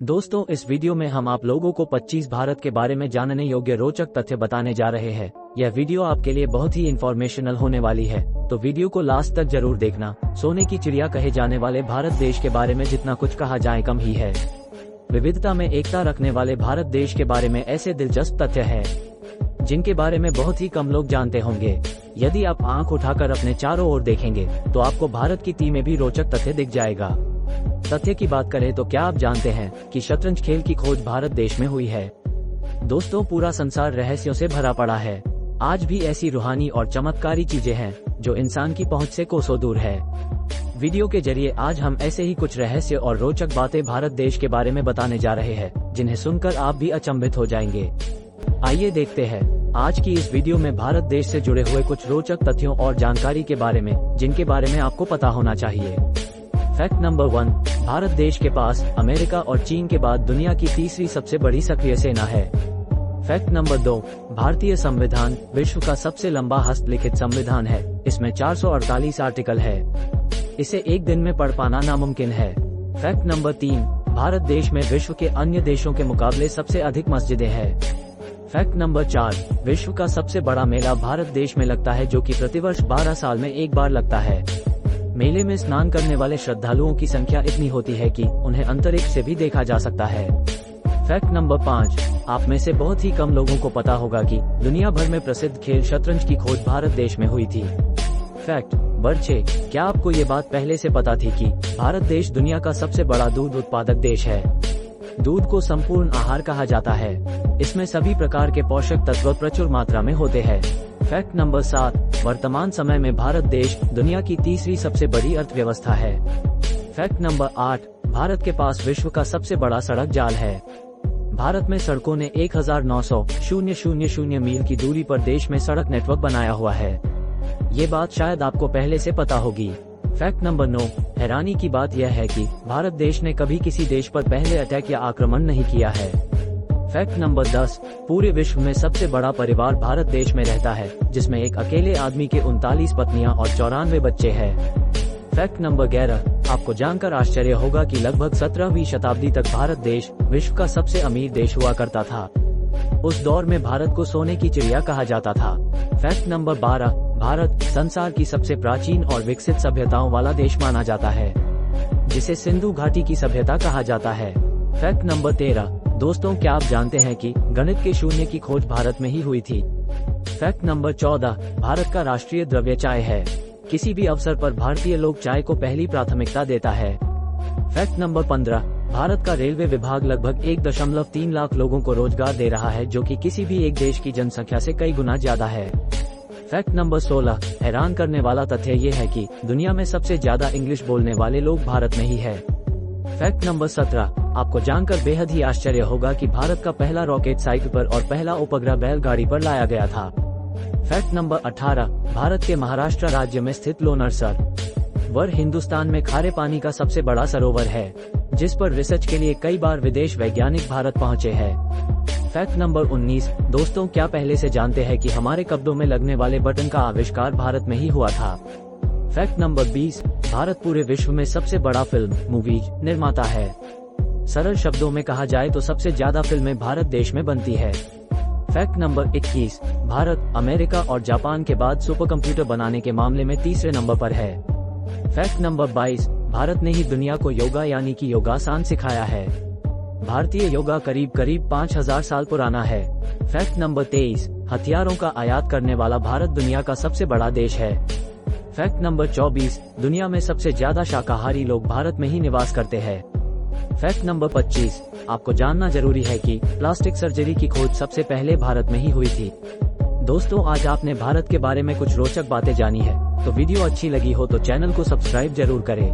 दोस्तों, इस वीडियो में हम आप लोगों को 25 भारत के बारे में जानने योग्य रोचक तथ्य बताने जा रहे हैं। यह वीडियो आपके लिए बहुत ही इंफॉर्मेशनल होने वाली है, तो वीडियो को लास्ट तक जरूर देखना। सोने की चिड़िया कहे जाने वाले भारत देश के बारे में जितना कुछ कहा जाए कम ही है। विविधता में एकता रखने वाले भारत देश के बारे में ऐसे दिलचस्प तथ्य हैं जिनके बारे में बहुत ही कम लोग जानते होंगे। यदि आप आंख उठाकर अपने चारों ओर देखेंगे तो आपको भारत की टीम में भी रोचक तथ्य दिख जाएगा। तथ्य की बात करें तो क्या आप जानते हैं कि शतरंज खेल की खोज भारत देश में हुई है। दोस्तों, पूरा संसार रहस्यों से भरा पड़ा है। आज भी ऐसी रूहानी और चमत्कारी चीजें हैं जो इंसान की पहुंच से कोसों दूर है। वीडियो के जरिए आज हम ऐसे ही कुछ रहस्य और रोचक बातें भारत देश के बारे में बताने जा रहे हैं जिन्हें सुनकर आप भी अचंभित हो जाएंगे। आइए देखते हैं आज की इस वीडियो में भारत देश से जुड़े हुए कुछ रोचक तथ्यों और जानकारी के बारे में जिनके बारे में आपको पता होना चाहिए। फैक्ट नंबर 1, भारत देश के पास अमेरिका और चीन के बाद दुनिया की तीसरी सबसे बड़ी सक्रिय सेना है। फैक्ट नंबर 2, भारतीय संविधान विश्व का सबसे लंबा हस्तलिखित संविधान है। इसमें 448 आर्टिकल है। इसे एक दिन में पढ़ पाना नामुमकिन है। फैक्ट नंबर 3, भारत देश में विश्व के अन्य देशों के मुकाबले सबसे अधिक मस्जिदें हैं। फैक्ट नंबर 4, विश्व का सबसे बड़ा मेला भारत देश में लगता है, जो कि प्रतिवर्ष 12 साल में एक बार लगता है। मेले में स्नान करने वाले श्रद्धालुओं की संख्या इतनी होती है कि उन्हें अंतरिक्ष से भी देखा जा सकता है। फैक्ट नंबर 5, आप में से बहुत ही कम लोगों को पता होगा कि दुनिया भर में प्रसिद्ध खेल शतरंज की खोज भारत देश में हुई थी। फैक्ट नंबर 6, क्या आपको ये बात पहले से पता थी कि भारत देश दुनिया का सबसे बड़ा दूध उत्पादक देश है। दूध को संपूर्ण आहार कहा जाता है। इसमें सभी प्रकार के पोषक तत्व प्रचुर मात्रा में होते हैं। फैक्ट नंबर 7, वर्तमान समय में भारत देश दुनिया की तीसरी सबसे बड़ी अर्थव्यवस्था है। फैक्ट नंबर 8, भारत के पास विश्व का सबसे बड़ा सड़क जाल है। भारत में सड़कों ने 1900 मील की दूरी पर देश में सड़क नेटवर्क बनाया हुआ है। ये बात शायद आपको पहले से पता होगी। फैक्ट नंबर 9, हैरानी की बात यह है कि भारत देश ने कभी किसी देश पर पहले अटैक या आक्रमण नहीं किया है। फैक्ट नंबर 10, पूरे विश्व में सबसे बड़ा परिवार भारत देश में रहता है, जिसमें एक अकेले आदमी के 39 पत्नियां और 94 बच्चे हैं। फैक्ट नंबर 11, आपको जानकर आश्चर्य होगा कि लगभग 17वीं शताब्दी तक भारत देश विश्व का सबसे अमीर देश हुआ करता था। उस दौर में भारत को सोने की चिड़िया कहा जाता था। फैक्ट नंबर 12, भारत संसार की सबसे प्राचीन और विकसित सभ्यताओं वाला देश माना जाता है, जिसे सिंधु घाटी की सभ्यता कहा जाता है। फैक्ट नंबर 13, दोस्तों, क्या आप जानते हैं कि गणित के शून्य की खोज भारत में ही हुई थी। फैक्ट नंबर 14, भारत का राष्ट्रीय द्रव्य चाय है। किसी भी अवसर पर भारतीय लोग चाय को पहली प्राथमिकता देता है। फैक्ट नंबर 15, भारत का रेलवे विभाग लगभग 1.3 लाख लोगों को रोजगार दे रहा है, जो कि किसी भी एक देश की जनसंख्या से कई गुना ज्यादा है। फैक्ट नंबर 16, हैरान करने वाला तथ्य ये है कि दुनिया में सबसे ज्यादा इंग्लिश बोलने वाले लोग भारत में ही है। फैक्ट नंबर 17, आपको जानकर बेहद ही आश्चर्य होगा कि भारत का पहला रॉकेट साइकिल पर और पहला उपग्रह बैलगाड़ी पर लाया गया था। फैक्ट नंबर 18, भारत के महाराष्ट्र राज्य में स्थित लोणार सरोवर हिंदुस्तान में खारे पानी का सबसे बड़ा सरोवर है, जिस पर रिसर्च के लिए कई बार विदेश वैज्ञानिक भारत पहुंचे हैं। फैक्ट नंबर 19, दोस्तों, क्या पहले से जानते हैं कि हमारे कपड़ों में लगने वाले बटन का आविष्कार भारत में ही हुआ था। फैक्ट नंबर 20, भारत पूरे विश्व में सबसे बड़ा फिल्म मूवीज निर्माता है। सरल शब्दों में कहा जाए तो सबसे ज्यादा फिल्में भारत देश में बनती है। फैक्ट नंबर 21, भारत अमेरिका और जापान के बाद सुपर कंप्यूटर बनाने के मामले में तीसरे नंबर पर है। फैक्ट नंबर 22, भारत ने ही दुनिया को योगा यानी कि योगासन सिखाया है। भारतीय योगा करीब 5000 साल पुराना है। फैक्ट नंबर 23, हथियारों का आयात करने वाला भारत दुनिया का सबसे बड़ा देश है। फैक्ट नंबर 24, दुनिया में सबसे ज्यादा शाकाहारी लोग भारत में ही निवास करते हैं। फैक्ट नंबर 25, आपको जानना जरूरी है कि प्लास्टिक सर्जरी की खोज सबसे पहले भारत में ही हुई थी। दोस्तों, आज आपने भारत के बारे में कुछ रोचक बातें जानी है, तो वीडियो अच्छी लगी हो तो चैनल को सब्सक्राइब जरूर करें।